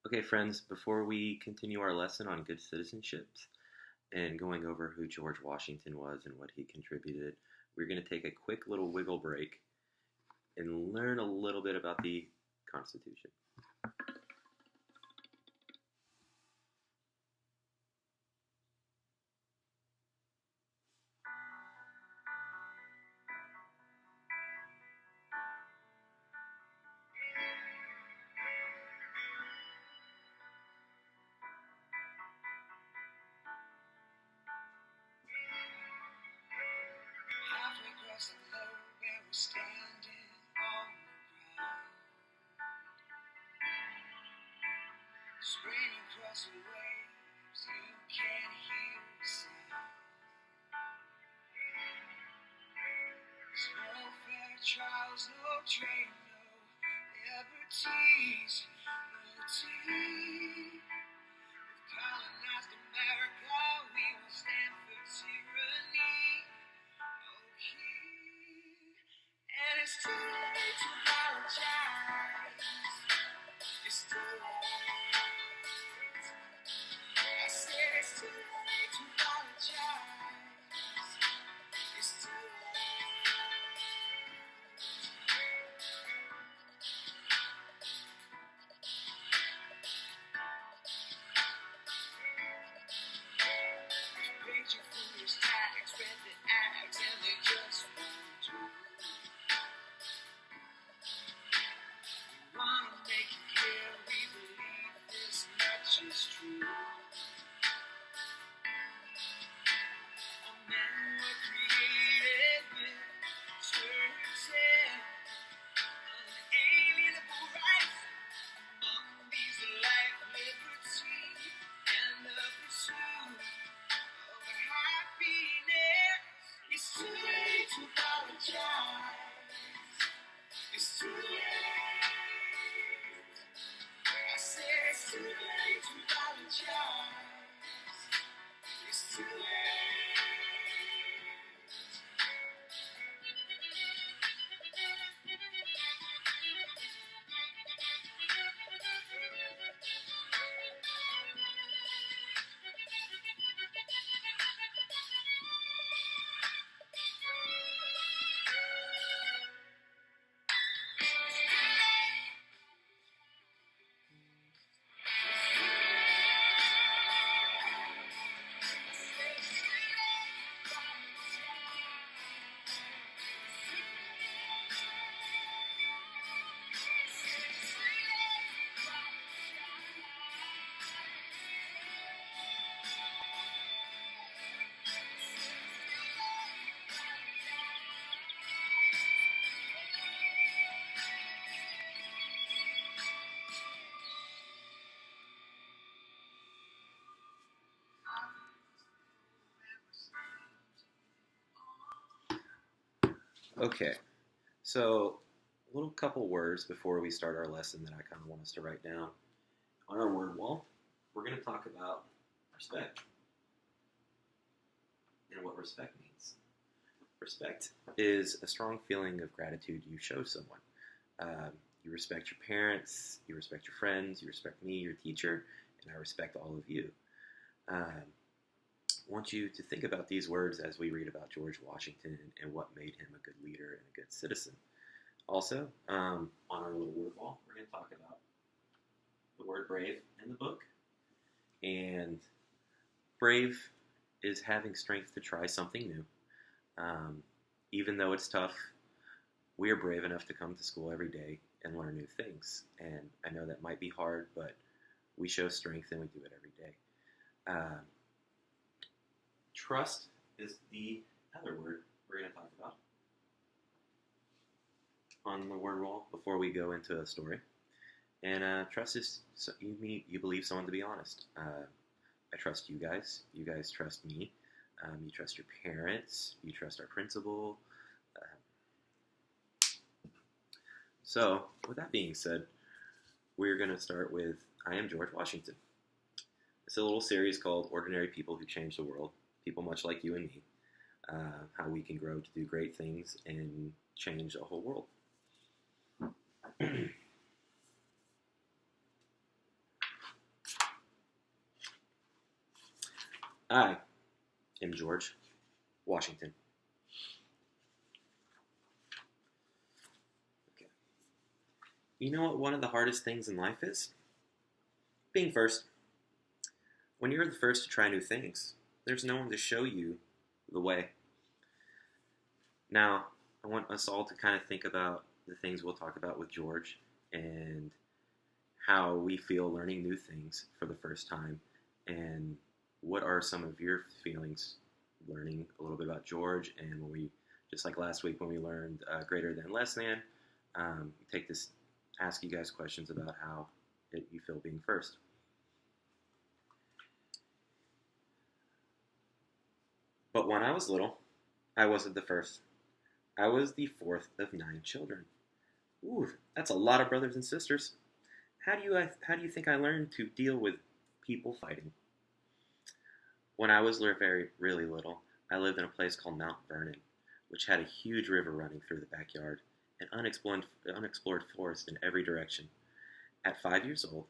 Okay, friends, before we continue our lesson on good citizenships and going over who George Washington was and what he contributed, we're going to take a quick little wiggle break and learn a little bit about the Constitution. Halfway across the globe, where we're standing on the ground, screaming across the waves, you can't hear the sound. There's no fair trials, no train, no liberties, no tea. We've colonized America, we won't stand for tyranny. And it's too late to apologize. It's too late. I said it's too late to apologize. It's too late. Paid your foolish tax, read the acts, and they just won't do. We wanna make it clear we believe this much is true. All men were created with certain unalienable rights. Among these life, liberty, and the pursuit of happiness. It's too late to apologize. It's too late. I said it's too late to apologize. It's too late. Okay, so a little couple words before we start our lesson that I kind of want us to write down. On our word wall, we're going to talk about respect and what respect means. Respect is a strong feeling of gratitude you show someone. You respect your parents, you respect your friends, you respect me, your teacher, and I respect all of you. I want you to think about these words as we read about George Washington and what made him a good leader and a good citizen. Also, on our little word wall, we're going to talk about the word brave in the book. And brave is having strength to try something new. Even though it's tough, we are brave enough to come to school every day and learn new things. And I know that might be hard, but we show strength and we do it every day. Trust is the other word we're going to talk about on the word wall before we go into a story. And trust is you believe someone to be honest. I trust you guys. You guys trust me. You trust your parents. You trust our principal. So, with that being said, we're going to start with I Am George Washington. It's a little series called Ordinary People Who Changed the World. People much like you and me. How we can grow to do great things and change the whole world. I am George Washington. Okay. You know what one of the hardest things in life is? Being first. When you're the first to try new things, there's no one to show you the way. Now, I want us all to kind of think about the things we'll talk about with George and how we feel learning new things for the first time, and what are some of your feelings learning a little bit about George. And when we, just like last week when we learned greater than, less than, take this, ask you guys questions about how you feel being first. But when I was little, I wasn't the first. I was the fourth of 9 children. Ooh, that's a lot of brothers and sisters. How do you think I learned to deal with people fighting? When I was really little, I lived in a place called Mount Vernon, which had a huge river running through the backyard, and unexplored forest in every direction. At 5 years old,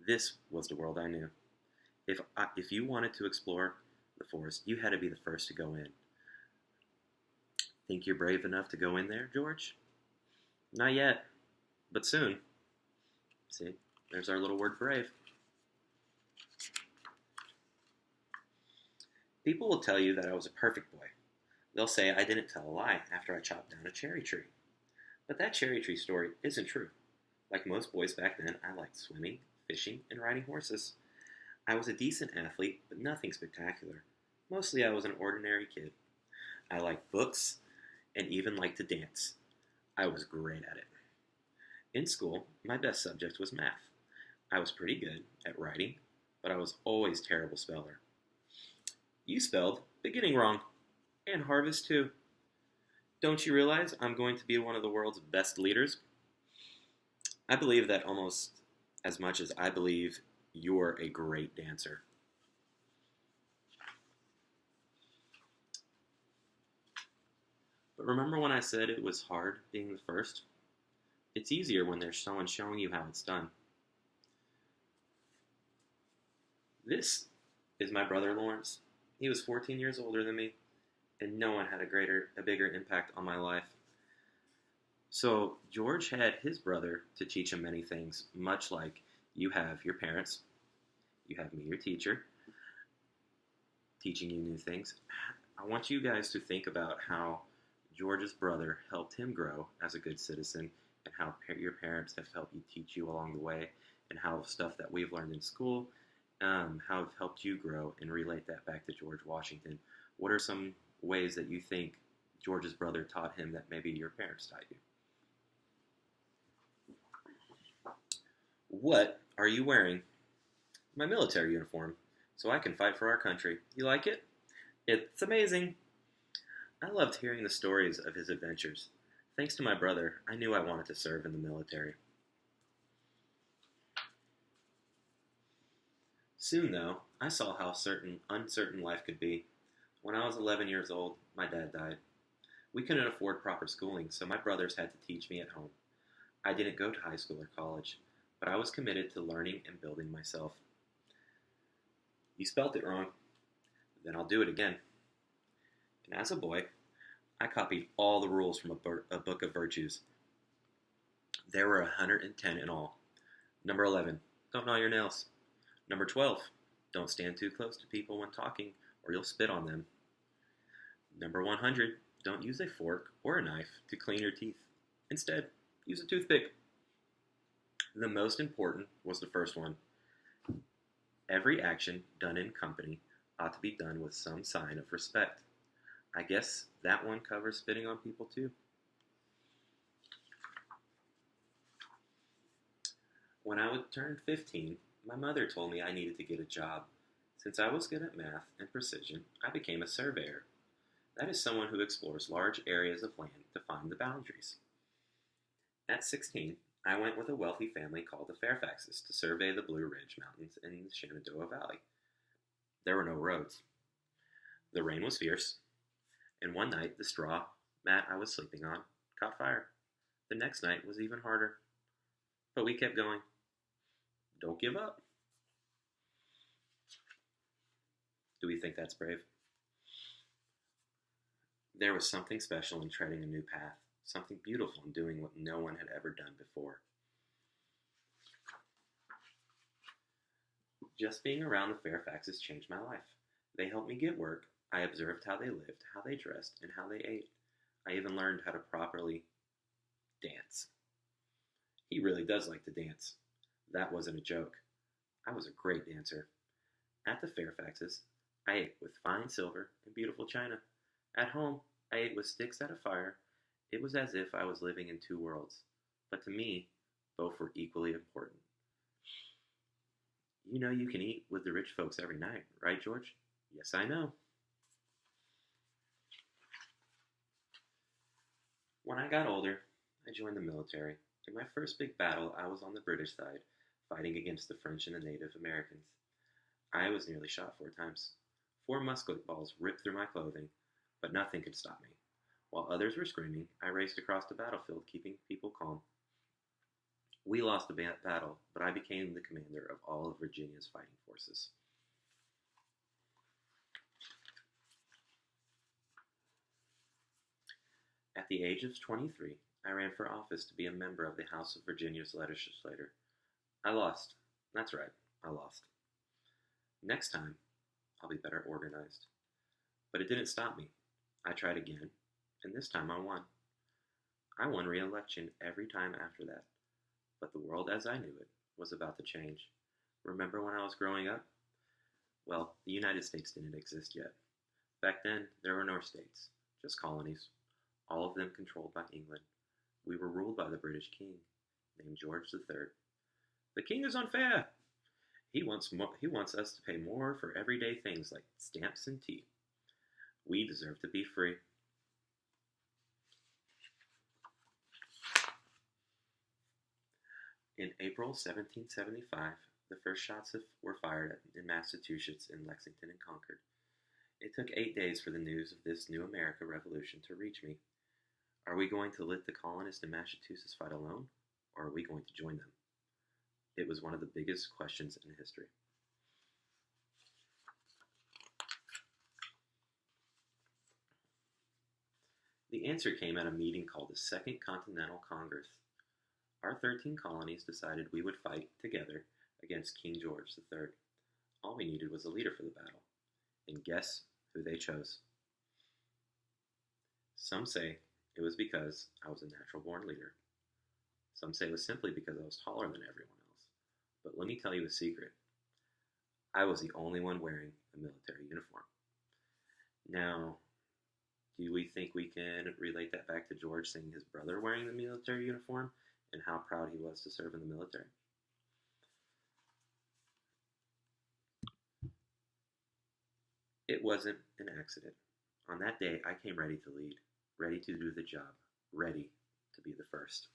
this was the world I knew. If you wanted to explore the forest, you had to be the first to go in. Think you're brave enough to go in there, George? Not yet, but soon. See, there's our little word brave. People will tell you that I was a perfect boy. They'll say I didn't tell a lie after I chopped down a cherry tree. But that cherry tree story isn't true. Like most boys back then, I liked swimming, fishing, and riding horses. I was a decent athlete, but nothing spectacular. Mostly I was an ordinary kid. I liked books and even liked to dance. I was great at it. In school, my best subject was math. I was pretty good at writing, but I was always a terrible speller. You spelled beginning wrong, and harvest too. Don't you realize I'm going to be one of the world's best leaders? I believe that almost as much as I believe you're a great dancer. But remember when I said it was hard being the first? It's easier when there's someone showing you how it's done. This is my brother Lawrence. He was 14 years older than me, and no one had a bigger impact on my life. So George had his brother to teach him many things, much like you have your parents, you have me, your teacher, teaching you new things. I want you guys to think about how George's brother helped him grow as a good citizen, and how your parents have helped you teach you along the way, and how stuff that we've learned in school how have helped you grow, and relate that back to George Washington. What are some ways that you think George's brother taught him that maybe your parents taught you? What are you wearing? My military uniform, so I can fight for our country. You like it? It's amazing. I loved hearing the stories of his adventures. Thanks to my brother, I knew I wanted to serve in the military. Soon, though, I saw how uncertain life could be. When I was 11 years old, my dad died. We couldn't afford proper schooling, so my brothers had to teach me at home. I didn't go to high school or college, but I was committed to learning and building myself. You spelt it wrong. Then I'll do it again. And as a boy, I copied all the rules from a book of virtues. There were 110 in all. Number 11, don't gnaw your nails. Number 12, don't stand too close to people when talking or you'll spit on them. Number 100, don't use a fork or a knife to clean your teeth. Instead, use a toothpick. The most important was the first one. Every action done in company ought to be done with some sign of respect. I guess that one covers spitting on people too. When I turned 15, my mother told me I needed to get a job. Since I was good at math and precision, I became a surveyor. That is someone who explores large areas of land to find the boundaries. At 16, I went with a wealthy family called the Fairfaxes to survey the Blue Ridge Mountains in the Shenandoah Valley. There were no roads. The rain was fierce, and one night the straw mat I was sleeping on caught fire. The next night was even harder. But we kept going. Don't give up. Do we think that's brave? There was something special in treading a new path, something beautiful in doing what no one had ever done before. Just being around the Fairfaxes changed my life. They helped me get work. I observed how they lived, how they dressed, and how they ate. I even learned how to properly dance. He really does like to dance. That wasn't a joke. I was a great dancer. At the Fairfaxes, I ate with fine silver and beautiful china. At home, I ate with sticks at a fire. It was as if I was living in two worlds. But to me, both were equally important. You know you can eat with the rich folks every night, right, George? Yes, I know. When I got older, I joined the military. In my first big battle, I was on the British side, fighting against the French and the Native Americans. I was nearly shot 4 times. 4 musket balls ripped through my clothing, but nothing could stop me. While others were screaming, I raced across the battlefield, keeping people calm. We lost the battle, but I became the commander of all of Virginia's fighting forces. At the age of 23, I ran for office to be a member of the House of Virginia's legislature. I lost. That's right, I lost. Next time, I'll be better organized. But it didn't stop me. I tried again, and this time I won. I won re-election every time after that. But the world as I knew it was about to change. Remember when I was growing up? Well, the United States didn't exist yet. Back then, there were no states, just colonies, all of them controlled by England. We were ruled by the British king, named George III. The king is unfair. He wants us to pay more for everyday things like stamps and tea. We deserve to be free. In April 1775, the first shots were fired in Massachusetts in Lexington and Concord. It took 8 days for the news of this new America revolution to reach me. Are we going to let the colonists in Massachusetts fight alone, or are we going to join them? It was one of the biggest questions in history. The answer came at a meeting called the Second Continental Congress. Our 13 colonies decided we would fight together against King George III. All we needed was a leader for the battle. And guess who they chose? Some say it was because I was a natural-born leader. Some say it was simply because I was taller than everyone else. But let me tell you a secret. I was the only one wearing a military uniform. Now, do we think we can relate that back to George seeing his brother wearing the military uniform and how proud he was to serve in the military? It wasn't an accident. On that day, I came ready to lead, ready to do the job, ready to be the first.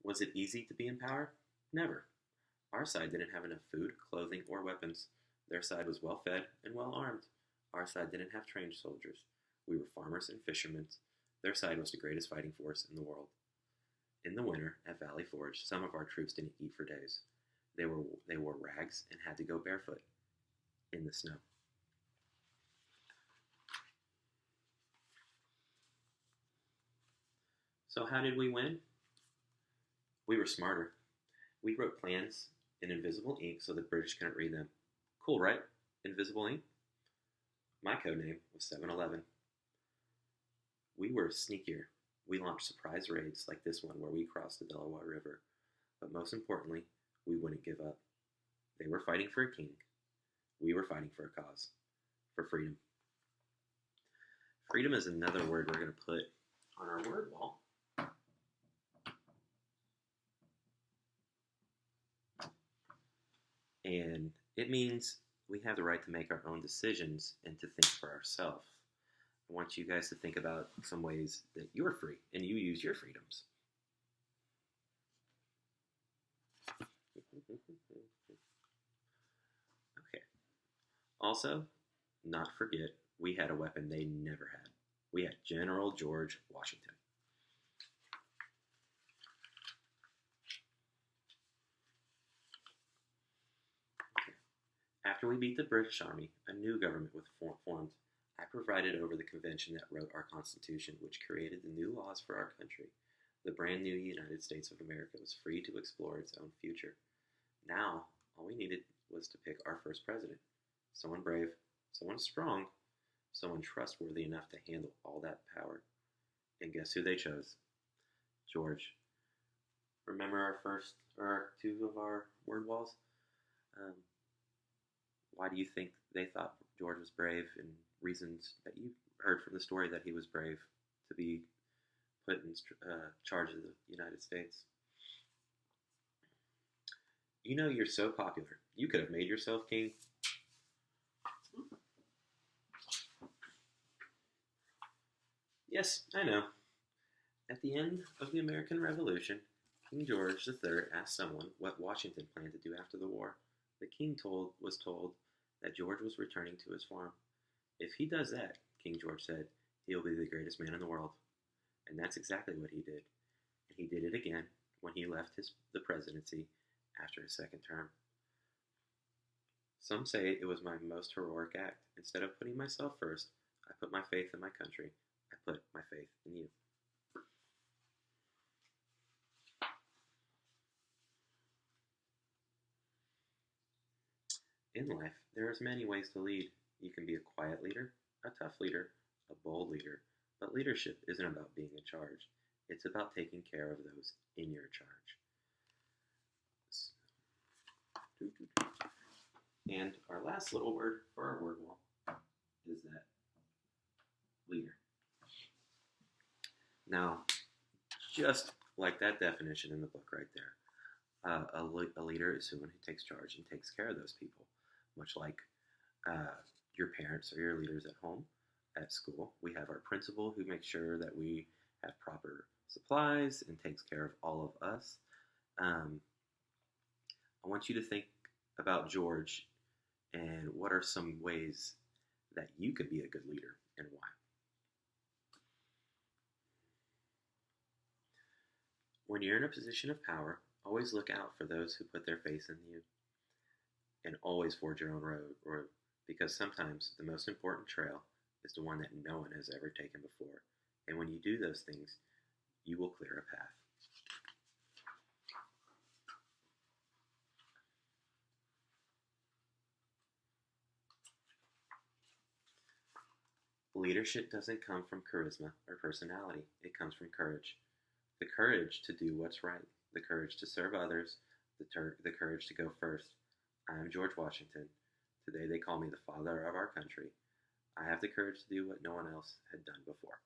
Was it easy to be in power? Never. Our side didn't have enough food, clothing, or weapons. Their side was well fed and well armed. Our side didn't have trained soldiers. We were farmers and fishermen. Their side was the greatest fighting force in the world. In the winter, at Valley Forge, some of our troops didn't eat for days. They wore rags and had to go barefoot in the snow. So how did we win? We were smarter. We wrote plans in invisible ink so the British couldn't read them. Cool, right? Invisible ink? My code name was 7-Eleven. We were sneakier. We launched surprise raids like this one where we crossed the Delaware River. But most importantly, we wouldn't give up. They were fighting for a king. We were fighting for a cause. For freedom. Freedom is another word we're going to put on our word wall. And it means we have the right to make our own decisions and to think for ourselves. I want you guys to think about some ways that you're free and you use your freedoms. Okay. Also, not forget, we had a weapon they never had. We had General George Washington. Okay. After we beat the British Army, a new government was formed. I presided over the convention that wrote our Constitution, which created the new laws for our country. The brand new United States of America was free to explore its own future. Now, all we needed was to pick our first president. Someone brave, someone strong, someone trustworthy enough to handle all that power. And guess who they chose? George. Remember our first, or two of our word walls? Um, why do you think they thought George was brave, and reasons that you heard from the story that he was brave to be put in charge of the United States? You know, you're so popular. You could have made yourself king. Yes, I know. At the end of the American Revolution, King George III asked someone what Washington planned to do after the war. The king was told that George was returning to his farm. If he does that, King George said, he'll be the greatest man in the world. And that's exactly what he did. And he did it again when he left the presidency after his second term. Some say it was my most heroic act. Instead of putting myself first, I put my faith in my country. I put my faith in you. In life, there are many ways to lead. You can be a quiet leader, a tough leader, a bold leader, but leadership isn't about being in charge. It's about taking care of those in your charge. And our last little word for our word wall is that leader. Now, just like that definition in the book right there, a leader is someone who takes charge and takes care of those people, much like your parents or your leaders at home, at school. We have our principal who makes sure that we have proper supplies and takes care of all of us. I want you to think about George and what are some ways that you could be a good leader and why. When you're in a position of power, always look out for those who put their faith in you, and always forge your own road, because sometimes the most important trail is the one that no one has ever taken before. And when you do those things, you will clear a path. Leadership doesn't come from charisma or personality. It comes from courage. The courage to do what's right. The courage to serve others. The courage to go first. I am George Washington. Today they call me the father of our country. I have the courage to do what no one else had done before.